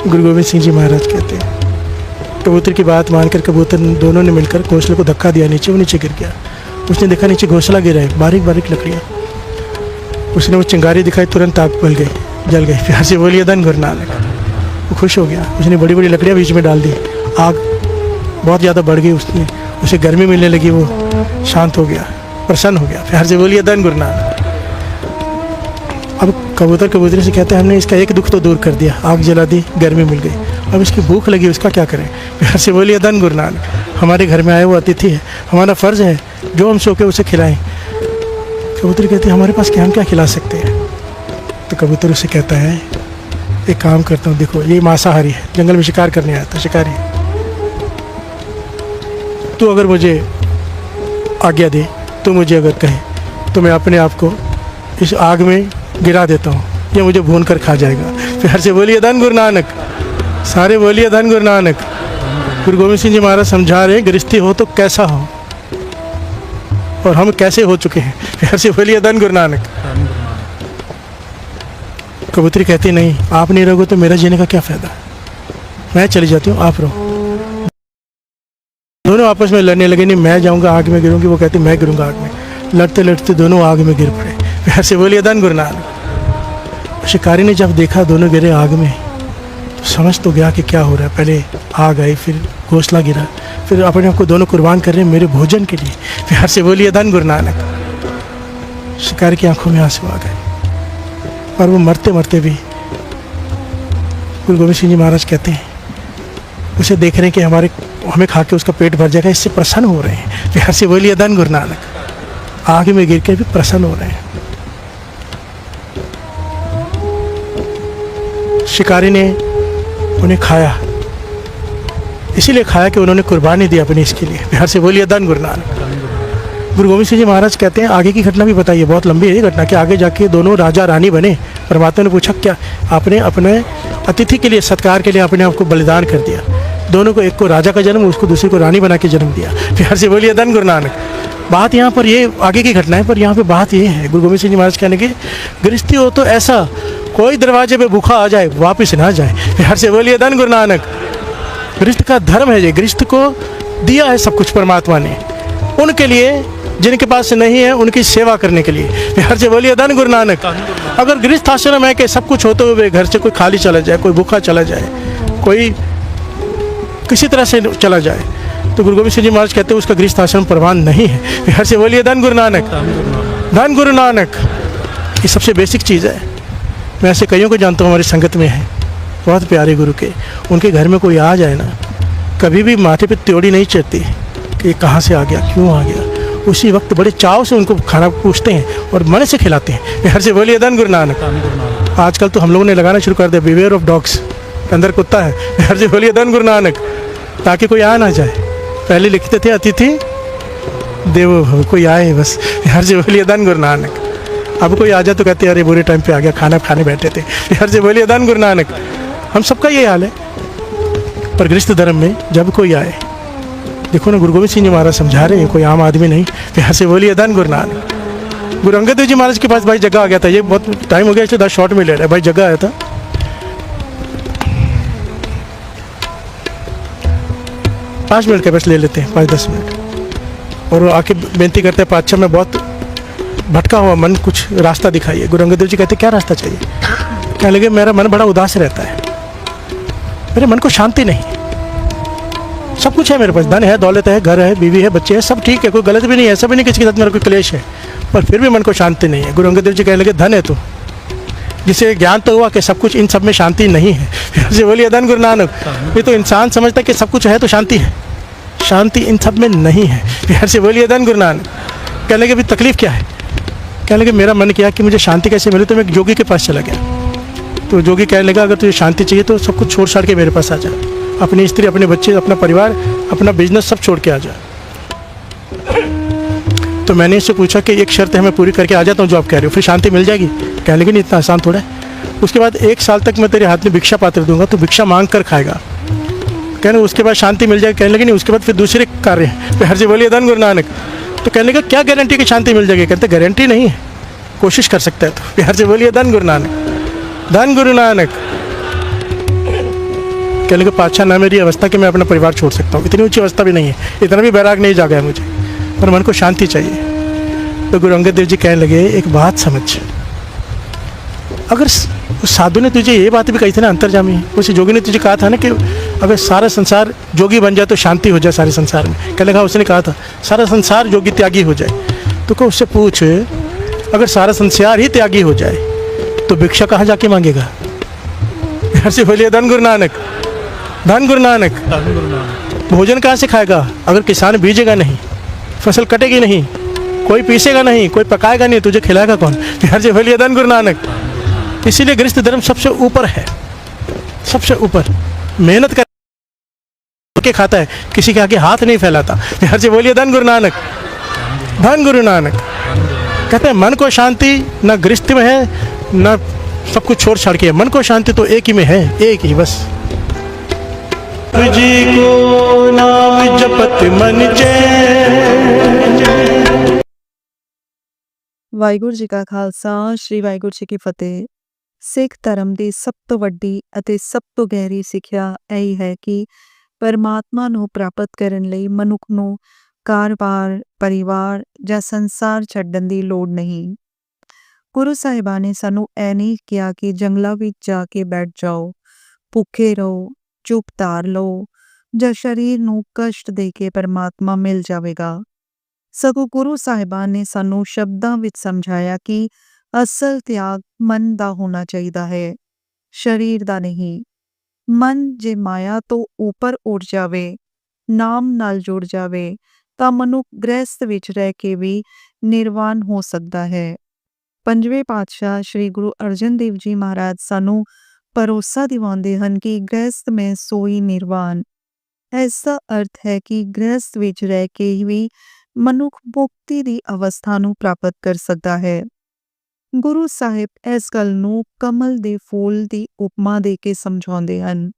गुरु गोविंद सिंह जी महाराज कहते हैं कबूतर की बात मानकर कबूतर दोनों ने मिलकर घोंसले को धक्का दिया, नीचे वो नीचे गिर गया। उसने देखा नीचे घोंसला गिरा है, बारीक बारीक लकड़ियाँ। उसने वो चिंगारी दिखाई, तुरंत आग जल गई। प्यार से बोलिए धन गुरु नानक। वो खुश हो गया, उसने बड़ी बड़ी लकड़ियाँ बीच में डाल दी, आग बहुत ज़्यादा बढ़ गई। उसे गर्मी मिलने लगी, वो शांत हो गया, प्रसन्न हो गया। प्यार से बोलिए धन गुरु नानक। अब कबूतर कबूतरी से कहते हैं हमने इसका एक दुख तो दूर कर दिया, आग जला दी, गर्मी मिल गई, अब इसकी भूख लगी, उसका क्या करें? प्यार से बोलिए धन गुरु नानक। हमारे घर में आए वो अतिथि है, हमारा फ़र्ज़ है जो हम सो के उसे खिलाएं। कबूतर कहती है हमारे पास क्या, हम क्या खिला सकते हैं? तो कबूतर उसे कहता है एक काम करता हूँ, देखो ये मांसाहारी है, जंगल में शिकार करने आया था, शिकारी है। तू अगर मुझे आज्ञा दे, तो मुझे अगर कहे तो मैं अपने आप को इस आग में गिरा देता हूँ, ये मुझे भून कर खा जाएगा। प्यार से बोलिए धन गुरु नानक। सारे बोलिए धन गुरु नानक। गुरु गोविंद सिंह जी महाराज समझा रहे गृहस्थी हो तो कैसा हो और हम कैसे हो चुके हैं। प्यार से बोलिए धन गुरु नानक। कबूतरी कहती नहीं, आप नहीं रहोगे तो मेरा जीने का क्या फ़ायदा, मैं चली जाती हूँ, आप रहो। दोनों आपस में लड़ने लगे, नहीं मैं जाऊँगा आग में गिरूँगी, वो कहती मैं गिरूँगा आग में। लड़ते लड़ते दोनों आग में गिर पड़े। प्यार से बोलिए धन गुरु नानक। शिकारी ने जब देखा दोनों गिरे आग में, समझ तो गया कि क्या हो रहा है। पहले आग आई, फिर घोंसला गिरा, फिर अपने आप को दोनों कुर्बान कर रहे हैं मेरे भोजन के लिए। फिर हर से बोलिए धन गुरु नानक। शिकारी की आंखों में आंसू आ गए और वो मरते मरते भी गुरु गोविंद सिंह जी महाराज कहते हैं, उसे देख रहे हैं कि हमें खा के उसका पेट भर जाएगा, इससे प्रसन्न हो रहे हैं। फिर हर से बोलिए धन गुरु नानक। आग में गिर के भी प्रसन्न हो रहे हैं। शिकारी ने उन्हें खाया, इसीलिए खाया कि उन्होंने कुर्बानी दी अपनी इसके लिए। हर से बोलिए धन गुरु नानक। गुरु गोविंद सिंह जी महाराज कहते हैं, आगे की घटना भी बताइए, बहुत लंबी है ये घटना, कि आगे जाके दोनों राजा रानी बने। परमात्मा ने पूछा, क्या आपने अपने अतिथि के लिए, सत्कार के लिए अपने आप को बलिदान कर दिया? दोनों को, एक को राजा का जन्म, उसको दूसरे को रानी बना के जन्म दिया। फिर हर से बोलिए धन गुरु नानक। बात यहाँ पर ये आगे की घटना है, पर यहाँ पे बात ये है, गुरु गोविंद सिंह जी महाराज कहने की, गृहस्थी हो तो ऐसा, कोई दरवाजे पे भूखा आ जाए वापस ना जाए। फिर हर से बोलिए धन गुरु नानक। गृहस्थ का धर्म है ये, गृहस्थ को दिया है सब कुछ परमात्मा ने, उनके लिए, जिनके पास नहीं है उनकी सेवा करने के लिए। हर से बोलिए धन गुरु नानक। अगर गृहस्थ आश्रम है कि सब कुछ होते हुए घर से कोई खाली चला जाए, कोई भूखा चला जाए, कोई किसी तरह से चला जाए, तो गुरु गोविंद सिंह जी महाराज कहते हैं उसका गृहस्थ आश्रम प्रवान नहीं है। हर से बोलिए धन गुरु नानक। धन गुरु नानक, ये सबसे बेसिक चीज़ है। मैं ऐसे कईयों को जानता हूँ, हमारी संगत में है, बहुत प्यारे गुरु के, उनके घर में कोई आ जाए ना, कभी भी माथे पे त्योड़ी नहीं चढ़ती कि कहाँ से आ गया, क्यों आ गया। उसी वक्त बड़े चाव से उनको खाना पूछते हैं और मन से खिलाते हैं। हर से बोलिए धन गुरु नानक। आजकल तो हम लोगों ने लगाना शुरू कर दिया, बिवेयर ऑफ डॉग्स, अंदर कुत्ता है। हर से बोलिए धन गुरु नानक, ताकि कोई आ ना जाए। पहले लिखते थे अतिथि देवो भव, कोई आए बस। हर से बोलिए धन गुरु नानक। अब कोई आ जाए तो कहते हैं अरे बुरे टाइम पे आ गया, खाना खाने बैठे थे। हर से बोलिए धन गुरु नानक। हम सबका ये हाल है। पर गृहस्थ धर्म में जब कोई आए, देखो ना, गुरु गोविंद सिंह जी महाराज समझा रहे हैं, कोई आम आदमी नहीं। फिर से बोलिए धन गुरु नानक। गुरु अंगद देव जी महाराज के पास भाई जगह आ गया था, ये बहुत टाइम हो गया इसलिए 10 शॉर्ट में ले रहा है। भाई जगह आया था, 5 मिनट का बस ले लेते हैं, 5-10 मिनट। और वो आके बेनती करते हैं, पातशाह मैं बहुत भटका हुआ मन, कुछ रास्ता दिखाइए। गुरु अंगद देव जी कहते क्या रास्ता चाहिए? कहने लगे मेरा मन बड़ा उदास रहता है, मेरे मन को शांति नहीं। सब कुछ है मेरे पास, धन है, दौलत है, घर है, बीवी है, बच्चे हैं, सब ठीक है, कोई गलत भी नहीं है, ऐसा भी नहीं किसी के साथ मेरा कोई क्लेश है, पर फिर भी मन को शांति नहीं है। गुरु अंगद देव जी कहने लगे धन है तो, जिसे ज्ञान तो हुआ कि सब कुछ, इन सब में शांति नहीं है। फिर बोलिए धन गुरु नानक। ये तो इंसान समझता है कि सब कुछ है तो शांति है, शांति इन सब में नहीं है। फिर से बोलिए धन गुरु नानक। कहने लगे भी तकलीफ क्या है? कहने लगे मेरा मन किया कि मुझे शांति कैसे मिले, तो मैं एक जोगी के पास चला गया। तो जोगी कहने लगा अगर तुझे शांति चाहिए तो सब कुछ छोड़ छाड़ के मेरे पास आ जा, अपनी स्त्री, अपने बच्चे, अपना परिवार, अपना बिजनेस सब छोड़ के आ जा। तो मैंने इससे पूछा कि एक शर्त है, मैं पूरी करके आ जाता हूँ जो आप कह रहे हो, फिर शांति मिल जाएगी? कहने लगे नहीं, इतना आसान थोड़ा है। उसके बाद 1 साल तक मैं तेरे हाथ में भिक्षा पात्र दूंगा, तो भिक्षा मांग कर खाएगा। कहने उसके बाद शांति मिल जाएगी? कहने लगे नहीं, उसके बाद फिर दूसरे कार्य हैं। फिर हर से बोलिए धन गुरु नानक। तो कहने लगा क्या गारंटी की शांति मिल जाएगी? कहते गारंटी नहीं है, कोशिश कर सकता है। तो फिर हर से बोलिए धन गुरु नानक। धन गुरु नानक। कहने लगे पातशाह ना मेरी अवस्था कि मैं अपना परिवार छोड़ सकता हूँ, इतनी ऊंची अवस्था भी नहीं है, इतना भी बैराग नहीं जागा है मुझे, पर मन को शांति चाहिए। तो गुरु अंगद देव जी कहने लगे एक बात समझ, अगर उस साधु ने तुझे ये बात भी कही थी ना, अंतर्जामी, उस जोगी ने तुझे कहा था ना कि अगर सारा संसार जोगी बन जाए तो शांति हो जाए सारे संसार में। कहने लगा उसने कहा था सारा संसार जोगी त्यागी हो जाए। तो क्या उससे पूछ, अगर सारा संसार ही त्यागी हो जाए तो भिक्षा कहाँ जाके मांगेगा? घर से बोलिए धन गुरु नानक। धन गुरु नानक। भोजन कहाँ से खाएगा अगर किसान बीजेगा नहीं, फसल कटेगी नहीं, कोई पीसेगा नहीं, कोई पकाएगा नहीं, तुझे खिलाएगा कौन? घर से बोलिए धन गुरु नानक। इसीलिए गृहस्थ धर्म सबसे ऊपर है, सबसे ऊपर। मेहनत करके खाता है, किसी के आगे हाथ नहीं फैलाता। घर से बोलिए धन गुरु नानक। धन गुरु नानक। कहते हैं मन को शांति न गृहस्थ में है न सब कुछ छोड़ छाड़ के, मन को शांति तो एक ही में है, एक ही बस। जी को नाम जपत मन चैन। ਵਾਹਿਗੁਰੂ ਜੀ ਕਾ ਖਾਲਸਾ ਸ੍ਰੀ ਵਾਹਿਗੁਰੂ ਜੀ ਕੀ ਫਤਿਹ। ਸਿੱਖ ਧਰਮ ਦੀ ਸਭ ਤੋਂ ਵੱਡੀ ਅਤੇ ਸਭ ਤੋਂ ਗਹਿਰੀ ਸਿੱਖਿਆ ਇਹ ਹੈ ਕਿ ਪਰਮਾਤਮਾ ਨੂੰ ਪ੍ਰਾਪਤ ਕਰਨ ਲਈ ਮਨੁੱਖ ਨੂੰ ਕਾਰੋਬਾਰ, ਪਰਿਵਾਰ ਜਾਂ ਸੰਸਾਰ ਛੱਡਣ ਦੀ ਲੋੜ ਨਹੀਂ। ਗੁਰੂ ਸਾਹਿਬਾਨ ਨੇ ਸਾਨੂੰ ਇਹ ਨਹੀਂ ਕਿਹਾ ਕਿ ਜੰਗਲਾਂ ਵਿੱਚ ਜਾ ਕੇ ਬੈਠ ਜਾਓ, ਭੁੱਖੇ ਰਹੋ, ਚੁੱਪ ਧਾਰ ਲਓ ਜਾਂ ਸਰੀਰ ਨੂੰ ਕਸ਼ਟ ਦੇ ਕੇ ਪਰਮਾਤਮਾ ਮਿਲ ਜਾਵੇਗਾ। ਸਗੋਂ ਗੁਰੂ ਸਾਹਿਬਾਨ ਨੇ ਸਾਨੂੰ ਸ਼ਬਦਾਂ ਵਿੱਚ ਸਮਝਾਇਆ ਕਿ ਅਸਲ ਤਿਆਗ ਮਨ ਦਾ ਹੋਣਾ ਚਾਹੀਦਾ ਹੈ, ਸਰੀਰ ਦਾ ਨਹੀਂ। ਮਨ ਜੇ ਮਾਇਆ ਤੋਂ ਉੱਪਰ ਉੱਠ ਜਾਵੇ, ਨਾਮ ਨਾਲ ਜੁੜ ਜਾਵੇ, ਤਾਂ ਮਨੁੱਖ ਗ੍ਰਹਿਸਥ ਵਿੱਚ ਰਹਿ ਕੇ ਵੀ ਨਿਰਵਾਣ ਹੋ ਸਕਦਾ ਹੈ। ਪੰਜਵੇਂ ਪਾਤਸ਼ਾਹ ਸ੍ਰੀ ਗੁਰੂ ਅਰਜਨ ਦੇਵ ਜੀ ਮਹਾਰਾਜ ਸਾਨੂੰ ਭਰੋਸਾ ਦਿਵਾਉਂਦੇ ਹਨ ਕਿ ਗ੍ਰਹਿਸਥ ਮੈਂ ਸੋਈ ਨਿਰਵਾਣ। ਇਸ ਦਾ ਅਰਥ ਹੈ ਕਿ ਗ੍ਰਹਿਸਥ ਵਿੱਚ ਰਹਿ ਕੇ ਵੀ ਮਨੁੱਖ ਮੁਕਤੀ ਦੀ ਅਵਸਥਾ ਨੂੰ ਪ੍ਰਾਪਤ ਕਰ ਸਕਦਾ ਹੈ। ਗੁਰੂ ਸਾਹਿਬ ਇਸ ਗੱਲ ਨੂੰ ਕਮਲ ਦੇ ਫੁੱਲ ਦੀ ਉਪਮਾ ਦੇ ਕੇ ਸਮਝਾਉਂਦੇ ਹਨ।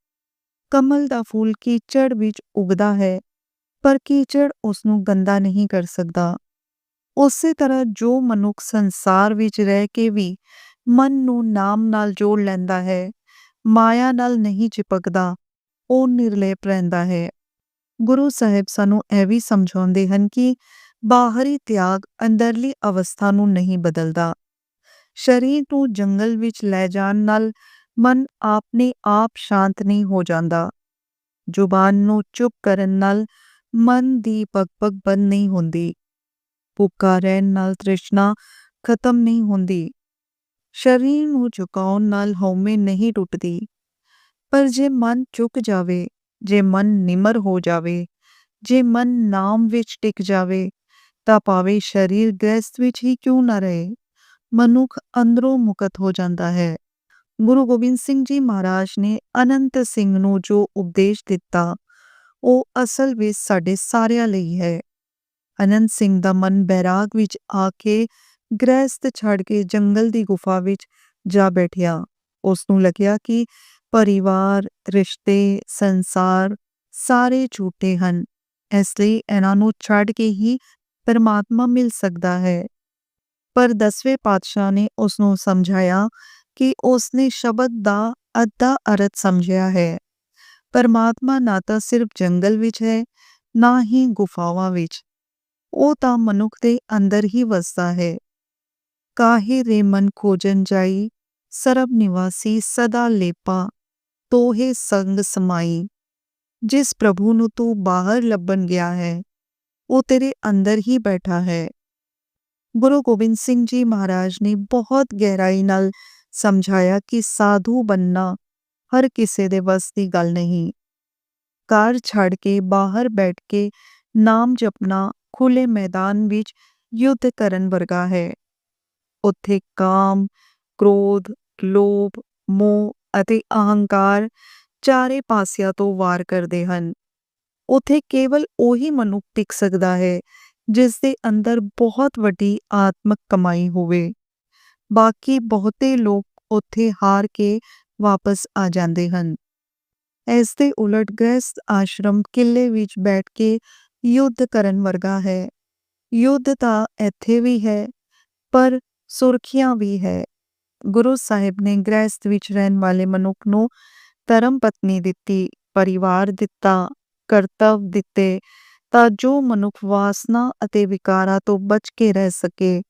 ਕਮਲ ਦਾ ਫੁੱਲ ਕੀਚੜ ਵਿੱਚ ਉਗਦਾ ਹੈ, ਪਰ ਕੀਚੜ ਉਸ ਨੂੰ ਗੰਦਾ ਨਹੀਂ ਕਰ ਸਕਦਾ। ਉਸੇ ਤਰ੍ਹਾਂ ਜੋ ਮਨੁੱਖ ਸੰਸਾਰ ਵਿੱਚ ਰਹਿ ਕੇ ਵੀ ਮਨ ਨੂੰ ਨਾਮ ਨਾਲ ਜੋੜ ਲੈਂਦਾ ਹੈ, ਮਾਇਆ ਨਾਲ ਨਹੀਂ ਚਿਪਕਦਾ, ਉਹ ਨਿਰਲੇਪ ਰਹਿੰਦਾ ਹੈ। ਗੁਰੂ ਸਾਹਿਬ ਸਾਨੂੰ ਇਹ ਵੀ ਸਮਝਾਉਂਦੇ ਹਨ ਕਿ ਬਾਹਰੀ ਤਿਆਗ ਅੰਦਰਲੀ ਅਵਸਥਾ ਨੂੰ ਨਹੀਂ ਬਦਲਦਾ। ਸਰੀਰ ਨੂੰ ਜੰਗਲ ਵਿੱਚ ਲੈ ਜਾਣ ਨਾਲ ਮਨ ਆਪਣੇ ਆਪ ਸ਼ਾਂਤ ਨਹੀਂ ਹੋ ਜਾਂਦਾ। ਜ਼ੁਬਾਨ ਨੂੰ ਚੁੱਪ ਕਰਨ ਨਾਲ ਮਨ ਦੀ ਬਕਬਕ ਬੰਦ ਨਹੀਂ ਹੁੰਦੀ। ਭੁੱਖਾ ਰਹਿਣ ਨਾਲ ਤ੍ਰਿਸ਼ਨਾ ਖਤਮ ਨਹੀਂ ਹੁੰਦੀ। ਸਰੀਰ ਨੂੰ ਝੁਕਾਉਣ ਨਾਲ ਹਉਮੈ ਨਹੀਂ ਟੁੱਟਦੀ। ਪਰ ਜੇ ਮਨ ਝੁਕ ਜਾਵੇ, ਜੇ ਮਨ ਨਿਮਰ ਹੋ ਜਾਵੇ, ਜੇ ਮਨ ਨਾਮ ਵਿੱਚ ਟਿਕ ਜਾਵੇ, ਤਾਂ ਭਾਵੇਂ ਸਰੀਰ ਗ੍ਰਹਿਸਥ ਵਿੱਚ ਹੀ ਕਿਉਂ ਨਾ ਰਹੇ, ਮਨੁੱਖ ਅੰਦਰੋਂ ਮੁਕਤ ਹੋ ਜਾਂਦਾ ਹੈ। ਗੁਰੂ ਗੋਬਿੰਦ ਸਿੰਘ ਜੀ ਮਹਾਰਾਜ ਨੇ ਅਨੰਤ ਸਿੰਘ ਨੂੰ ਜੋ ਉਪਦੇਸ਼ ਦਿੱਤਾ, ਉਹ ਅਸਲ ਵਿੱਚ ਸਾਡੇ ਸਾਰਿਆਂ ਲਈ ਹੈ। ਅਨੰਤ ਸਿੰਘ ਦਾ ਮਨ ਬੈਰਾਗ ਵਿੱਚ ਆ ਕੇ ਗ੍ਰਹਿਸਥ ਛੱਡ ਕੇ ਜੰਗਲ ਦੀ ਗੁਫਾ ਵਿੱਚ ਜਾ ਬੈਠਿਆ। ਉਸ ਨੂੰ ਲੱਗਿਆ ਕਿ ਪਰਿਵਾਰ, ਰਿਸ਼ਤੇ, ਸੰਸਾਰ ਸਾਰੇ ਝੂਠੇ ਹਨ, ਇਸ ਲਈ ਇਹਨਾਂ ਨੂੰ ਛੱਡ ਕੇ ਹੀ ਪਰਮਾਤਮਾ ਮਿਲ ਸਕਦਾ ਹੈ। ਪਰ 10ਵੇਂ ਪਾਤਸ਼ਾਹ ਨੇ ਉਸ ਨੂੰ ਸਮਝਾਇਆ ਕਿ ਉਸਨੇ ਸ਼ਬਦ ਦਾ ਅੱਧਾ ਅਰਥ ਸਮਝਿਆ ਹੈ। ਪਰਮਾਤਮਾ ਨਾ ਤਾਂ ਸਿਰਫ ਜੰਗਲ ਵਿੱਚ ਹੈ, ਨਾ ਹੀ ਗੁਫਾਵਾਂ ਵਿੱਚ, ਉਹ ਤਾਂ ਮਨੁੱਖ ਦੇ ਅੰਦਰ ਹੀ ਵਸਦਾ ਹੈ। ਕਾਹੇ ਰੇ ਮਨ ਖੋਜਨ ਜਾਈ, ਸਰਬ ਨਿਵਾਸੀ ਸਦਾ ਲੇਪਾ, ਤੋਹੇ ਸੰਗ ਸਮਾਈ। ਜਿਸ ਪ੍ਰਭੂ ਨੂੰ ਤੂੰ ਬਾਹਰ ਲੱਭਣ ਗਿਆ ਹੈ, ਉਹ ਤੇਰੇ ਅੰਦਰ ਹੀ ਬੈਠਾ ਹੈ। ਗੁਰੂ ਗੋਬਿੰਦ ਸਿੰਘ ਜੀ ਮਹਾਰਾਜ ਨੇ ਬਹੁਤ ਗਹਿਰਾਈ ਨਾਲ ਸਮਝਾਇਆ ਕਿ ਸਾਧੂ ਬਣਨਾ ਹਰ ਕਿਸੇ ਦੇ ਵੱਸ ਦੀ ਗੱਲ ਨਹੀਂ। ਘਰ ਛੱਡ ਕੇ ਬਾਹਰ ਬੈਠ ਕੇ ਨਾਮ ਜਪਣਾ ਖੁੱਲੇ ਮੈਦਾਨ ਵਿੱਚ ਯੁੱਧ ਕਰਨ ਵਰਗਾ ਹੈ। ਉੱਥੇ ਕਾਮ, ਕ੍ਰੋਧ, ਲੋਭ, ਮੋਹ ਅਤੇ ਅਹੰਕਾਰ ਚਾਰੇ ਪਾਸਿਆਂ ਤੋਂ ਵਾਰ ਕਰਦੇ ਹਨ। ਉੱਥੇ ਕੇਵਲ ਉਹੀ ਮਨੁੱਖ ਟਿਕ ਸਕਦਾ ਹੈ ਜਿਸ ਦੇ ਅੰਦਰ ਬਹੁਤ ਵੱਡੀ ਆਤਮਿਕ ਕਮਾਈ ਹੋਵੇ। ਬਾਕੀ ਬਹੁਤੇ ਲੋਕ ਉੱਥੇ ਹਾਰ ਕੇ ਵਾਪਸ ਆ ਜਾਂਦੇ ਹਨ। ਇਸ ਦੇ ਉਲਟ ਗ੍ਰਹਿਸਥ ਆਸ਼ਰਮ ਕਿਲੇ ਵਿੱਚ ਬੈਠ ਕੇ ਯੁੱਧ ਕਰਨ ਵਰਗਾ ਹੈ। ਯੁੱਧ ਤਾਂ ਇੱਥੇ ਵੀ ਹੈ, ਪਰ ਸੁਰੱਖਿਆ ਵੀ ਹੈ। ਗੁਰੂ ਸਾਹਿਬ ਨੇ ਗ੍ਰਹਿਸਥ ਵਿੱਚ ਰਹਿਣ ਵਾਲੇ ਮਨੁੱਖ ਨੂੰ ਧਰਮ ਪਤਨੀ ਦਿੱਤੀ, ਪਰਿਵਾਰ ਦਿੱਤਾ, ਕਰਤੱਵ ਦਿੱਤੇ, ਤਾਂ ਜੋ ਮਨੁੱਖ ਵਾਸਨਾ ਅਤੇ ਵਿਕਾਰਾਂ ਤੋਂ ਬਚ ਕੇ ਰਹਿ ਸਕੇ।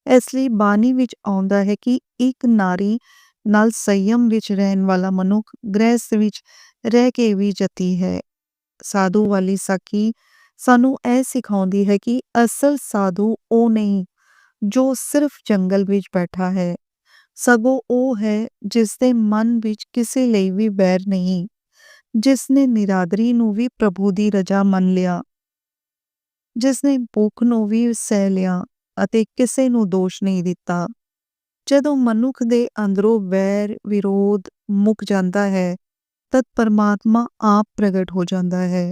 ਇਸ ਲਈ ਬਾਣੀ ਵਿੱਚ ਆਉਂਦਾ ਹੈ ਕਿ ਇੱਕ ਨਾਰੀ ਨਾਲ ਸੰਯਮ ਵਿੱਚ ਰਹਿਣ ਵਾਲਾ ਮਨੁੱਖ ਗ੍ਰਹਿਸਥ ਵਿੱਚ ਰਹਿ ਕੇ ਵੀ ਜਤੀ ਹੈ। ਸਾਧੂ ਵਾਲੀ ਸਾਖੀ ਸਾਨੂੰ ਇਹ ਸਿਖਾਉਂਦੀ ਹੈ ਕਿ ਅਸਲ ਸਾਧੂ ਉਹ ਨਹੀਂ ਜੋ ਸਿਰਫ ਜੰਗਲ ਵਿੱਚ ਬੈਠਾ ਹੈ, ਸਗੋਂ ਉਹ ਹੈ ਜਿਸ ਦੇ ਮਨ ਵਿੱਚ ਕਿਸੇ ਲਈ ਵੀ ਵੈਰ ਨਹੀਂ, ਜਿਸ ਨੇ ਨਿਰਾਦਰੀ ਨੂੰ ਵੀ ਪ੍ਰਭੂ ਦੀ ਰਜ਼ਾ ਮੰਨ ਲਿਆ, ਜਿਸ ਨੇ ਭੁੱਖ ਨੂੰ ਵੀ ਸਹਿ ਲਿਆ ਅਤੇ ਕਿਸੇ ਨੂੰ ਦੋਸ਼ ਨਹੀਂ ਦਿੱਤਾ। ਜਦੋਂ ਮਨੁੱਖ ਦੇ ਅੰਦਰੋਂ ਵੈਰ ਵਿਰੋਧ ਮੁੱਕ ਜਾਂਦਾ ਹੈ, ਤਦ ਪਰਮਾਤਮਾ ਆਪ ਪ੍ਰਗਟ ਹੋ ਜਾਂਦਾ ਹੈ।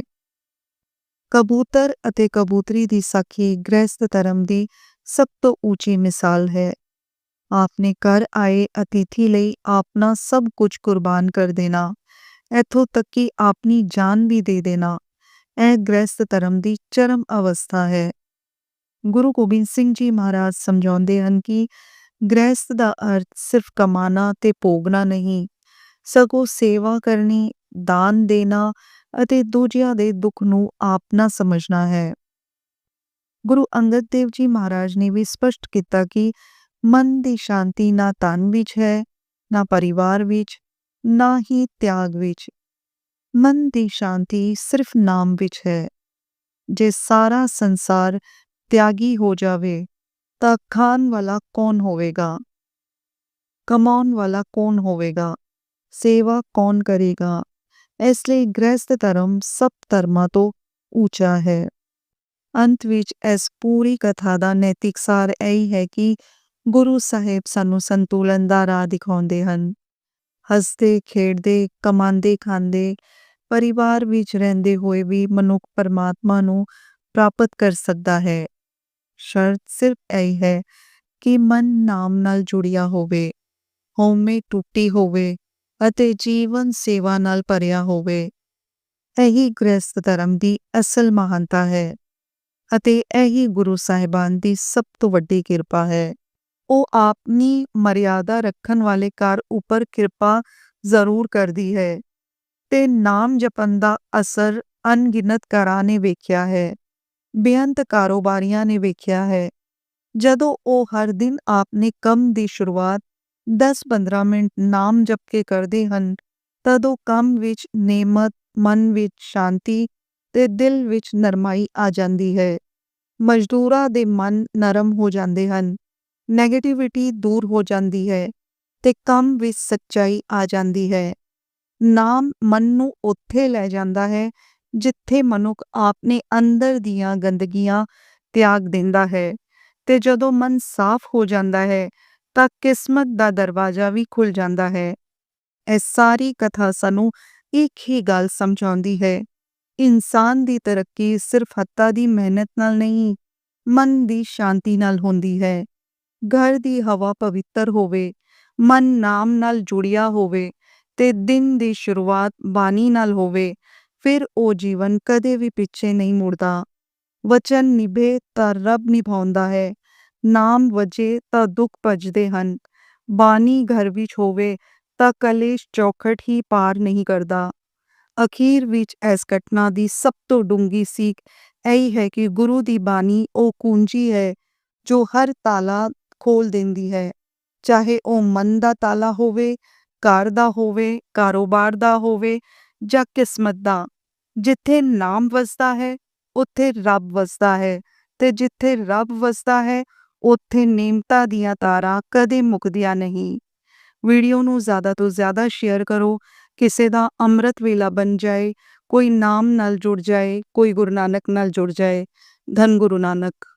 ਕਬੂਤਰ ਅਤੇ ਕਬੂਤਰੀ ਦੀ ਸਾਖੀ ਗ੍ਰਹਿਸਥ ਧਰਮ ਦੀ ਸਭ ਤੋਂ ਉੱਚੀ ਮਿਸਾਲ ਹੈ। ਆਪਣੇ ਘਰ ਆਏ ਅਤਿਥੀ ਲਈ ਆਪਣਾ ਸਭ ਕੁਝ ਕੁਰਬਾਨ ਕਰ ਦੇਣਾ, ਇੱਥੋਂ ਤੱਕ ਕਿ ਆਪਣੀ ਜਾਨ ਵੀ ਦੇ ਦੇਣਾ, ਇਹ ਗ੍ਰਹਿਸਥ ਧਰਮ ਦੀ ਚਰਮ ਅਵਸਥਾ ਹੈ। ਗੁਰੂ ਗੋਬਿੰਦ ਸਿੰਘ ਜੀ ਮਹਾਰਾਜ ਸਮਝਾਉਂਦੇ ਹਨ ਕਿ ਗ੍ਰਹਿਸਥ ਦਾ ਅਰਥ ਸਿਰਫ ਕਮਾਣਾ ਤੇ ਭੋਗਣਾ ਨਹੀਂ, ਸਗੋਂ ਸੇਵਾ ਕਰਨੀ, ਦਾਨ ਦੇਣਾ ਅਤੇ ਦੂਜਿਆਂ ਦੇ ਦੁੱਖ ਨੂੰ ਆਪਣਾ ਸਮਝਣਾ ਹੈ। ਗੁਰੂ ਅੰਗਦ ਦੇਵ ਜੀ ਮਹਾਰਾਜ ਨੇ ਵੀ ਸਪਸ਼ਟ ਕੀਤਾ ਕਿ ਮਨ ਦੀ ਸ਼ਾਂਤੀ ਨਾ ਧਨ ਵਿੱਚ ਹੈ, ਨਾ ਪਰਿਵਾਰ ਵਿੱਚ, ਨਾ ਹੀ ਤਿਆਗ ਵਿੱਚ। ਮਨ ਦੀ ਸ਼ਾਂਤੀ ਸਿਰਫ ਨਾਮ ਵਿੱਚ ਹੈ। ਜੇ ਸਾਰਾ ਸੰਸਾਰ ਤਿਆਗੀ ਹੋ ਜਾਵੇ ਤਾਂ ਖਾਣ ਵਾਲਾ ਕੌਣ ਹੋਵੇਗਾ? ਕਮਾਉਣ ਵਾਲਾ ਕੌਣ ਹੋਵੇਗਾ? ਸੇਵਾ ਕੌਣ ਕਰੇਗਾ? ਇਸ ਲਈ ਗ੍ਰਹਿਸਥ ਧਰਮ ਸਭ ਧਰਮਾਂ ਤੋਂ ਉੱਚਾ ਹੈ। ਅੰਤ ਵਿੱਚ ਇਸ ਪੂਰੀ ਕਥਾ ਦਾ ਨੈਤਿਕ ਸਾਰ ਇਹੀ ਹੈ ਕਿ ਗੁਰੂ ਸਾਹਿਬ ਸਾਨੂੰ ਸੰਤੁਲਨ ਦਾ ਰਾਹ ਦਿਖਾਉਂਦੇ ਹਨ। ਹੱਸਦੇ ਖੇਡਦੇ ਕਮਾਉਂਦੇ ਖਾਂਦੇ ਪਰਿਵਾਰ ਵਿੱਚ ਰਹਿੰਦੇ ਹੋਏ ਵੀ ਮਨੁੱਖ ਪਰਮਾਤਮਾ ਨੂੰ ਪ੍ਰਾਪਤ ਕਰ ਸਕਦਾ ਹੈ। ਸ਼ਰਤ ਸਿਰਫ ਇਹ ਹੈ ਕਿ ਮਨ ਨਾਮ ਨਾਲ ਜੁੜਿਆ ਹੋਵੇ, ਹਉਮੈ ਟੁੱਟੀ ਹੋਵੇ ਅਤੇ ਜੀਵਨ ਸੇਵਾ ਨਾਲ ਭਰਿਆ ਹੋਵੇ। ਇਹੀ ਗ੍ਰਹਿਸਥ ਧਰਮ ਦੀ ਅਸਲ ਮਹਾਨਤਾ ਹੈ ਅਤੇ ਇਹੀ ਗੁਰੂ ਸਾਹਿਬਾਨ ਦੀ ਸਭ ਤੋਂ ਵੱਡੀ ਕਿਰਪਾ ਹੈ। ਉਹ ਆਪਣੀ ਮਰਿਆਦਾ ਰੱਖਣ ਵਾਲੇ ਘਰ ਉੱਪਰ ਕਿਰਪਾ ਜ਼ਰੂਰ ਕਰਦੀ ਹੈ ਤੇ ਨਾਮ ਜਪਣ ਦਾ ਅਸਰ ਅਣਗਿਣਤ ਘਰਾਂ ਨੇ ਵੇਖਿਆ ਹੈ, ਬੇਅੰਤ ਕਾਰੋਬਾਰੀਆਂ ਨੇ ਵੇਖਿਆ ਹੈ। ਜਦੋਂ ਉਹ ਹਰ ਦਿਨ ਆਪਣੇ ਕੰਮ ਦੀ ਸ਼ੁਰੂਆਤ 10-15 ਮਿੰਟ ਨਾਮ ਜਪ ਕੇ ਕਰਦੇ ਹਨ, ਤਦੋਂ ਕੰਮ ਵਿੱਚ ਨੇਮਤ, ਮਨ ਵਿੱਚ ਸ਼ਾਂਤੀ ਤੇ ਦਿਲ ਵਿੱਚ ਨਰਮਾਈ ਆ ਜਾਂਦੀ ਹੈ। ਮਜ਼ਦੂਰਾਂ ਦੇ ਮਨ ਨਰਮ ਹੋ ਜਾਂਦੇ ਹਨ, ਨੈਗੇਟਿਵਿਟੀ ਦੂਰ ਹੋ ਜਾਂਦੀ ਹੈ ਤੇ ਕੰਮ ਵਿੱਚ ਸੱਚਾਈ ਆ ਜਾਂਦੀ ਹੈ। ਨਾਮ ਮਨ ਨੂੰ ਉੱਥੇ ਲੈ ਜਾਂਦਾ ਹੈ ਜਿੱਥੇ ਮਨੁੱਖ ਆਪਣੇ ਅੰਦਰ ਦੀਆਂ ਗੰਦਗੀਆਂ ਤਿਆਗ ਦਿੰਦਾ ਹੈ ਤੇ ਜਦੋਂ ਮਨ ਸਾਫ਼ ਹੋ ਜਾਂਦਾ ਹੈ ਤਾਂ ਕਿਸਮਤ ਦਾ ਦਰਵਾਜ਼ਾ ਵੀ ਖੁੱਲ੍ਹ ਜਾਂਦਾ ਹੈ। ਇਹ ਸਾਰੀ ਕਥਾ ਸਾਨੂੰ ਇੱਕ ਹੀ ਗੱਲ ਸਮਝਾਉਂਦੀ ਹੈ, ਇਨਸਾਨ ਦੀ ਤਰੱਕੀ ਸਿਰਫ ਹੱਥਾਂ ਦੀ ਮਿਹਨਤ ਨਾਲ ਨਹੀਂ, ਮਨ ਦੀ ਸ਼ਾਂਤੀ ਨਾਲ ਹੁੰਦੀ ਹੈ। ਘਰ ਦੀ ਹਵਾ ਪਵਿੱਤਰ ਹੋਵੇ, ਮਨ ਨਾਮ ਨਾਲ ਜੁੜਿਆ ਹੋਵੇ ਤੇ ਦਿਨ ਦੀ ਸ਼ੁਰੂਆਤ ਬਾਣੀ ਨਾਲ ਹੋਵੇ, ਫਿਰ ਉਹ ਜੀਵਨ ਕਦੇ ਵੀ ਪਿੱਛੇ ਨਹੀਂ ਮੁੜਦਾ। ਵਚਨ ਨਿਭੇ ਤਾਂ ਰੱਬ ਨਿਭਾਉਂਦਾ ਹੈ, ਨਾਮ ਵਜੇ ਤਾਂ ਦੁੱਖ ਭੱਜਦੇ ਹਨ, ਬਾਣੀ ਘਰ ਵਿੱਚ ਹੋਵੇ ਤਾਂ ਕਲੇਸ਼ ਚੌਖਟ ਹੀ ਪਾਰ ਨਹੀਂ ਕਰਦਾ। ਅਖੀਰ ਵਿੱਚ ਇਸ ਘਟਨਾ ਦੀ ਸਭ ਤੋਂ ਡੂੰਘੀ ਸੀਖ ਇਹੀ ਹੈ ਕਿ ਗੁਰੂ ਦੀ ਬਾਣੀ ਉਹ ਕੁੰਜੀ ਹੈ ਜੋ ਹਰ ਤਾਲਾ ਖੋਲ੍ਹ ਦਿੰਦੀ ਹੈ, ਚਾਹੇ ਉਹ ਮਨ ਦਾ ਤਾਲਾ ਹੋਵੇ, ਘਰ ਦਾ ਹੋਵੇ, ਕਾਰੋਬਾਰ ਦਾ ਹੋਵੇ ਜਾਂ ਕਿਸਮਤ ਦਾ। ਜਿੱਥੇ ਨਾਮ ਵਸਦਾ ਹੈ ਉੱਥੇ ਰੱਬ ਵਸਦਾ ਹੈ ਤੇ ਜਿੱਥੇ ਰੱਬ ਵਸਦਾ ਹੈ ਉੱਥੇ ਨੇਮਤਾਂ ਦੀਆਂ ਤਾਰਾਂ ਕਦੇ ਮੁੱਕਦੀਆਂ ਨਹੀਂ। ਵੀਡੀਓ ਨੂੰ ਜ਼ਿਆਦਾ ਤੋਂ ਜ਼ਿਆਦਾ ਸ਼ੇਅਰ ਕਰੋ, ਕਿਸੇ ਦਾ ਅੰਮ੍ਰਿਤ ਵੇਲਾ ਬਣ ਜਾਏ, ਕੋਈ ਨਾਮ ਨਾਲ ਜੁੜ ਜਾਏ, ਕੋਈ ਗੁਰੂ ਨਾਨਕ ਨਾਲ ਜੁੜ ਜਾਏ। ਧੰਨ ਗੁਰੂ ਨਾਨਕ।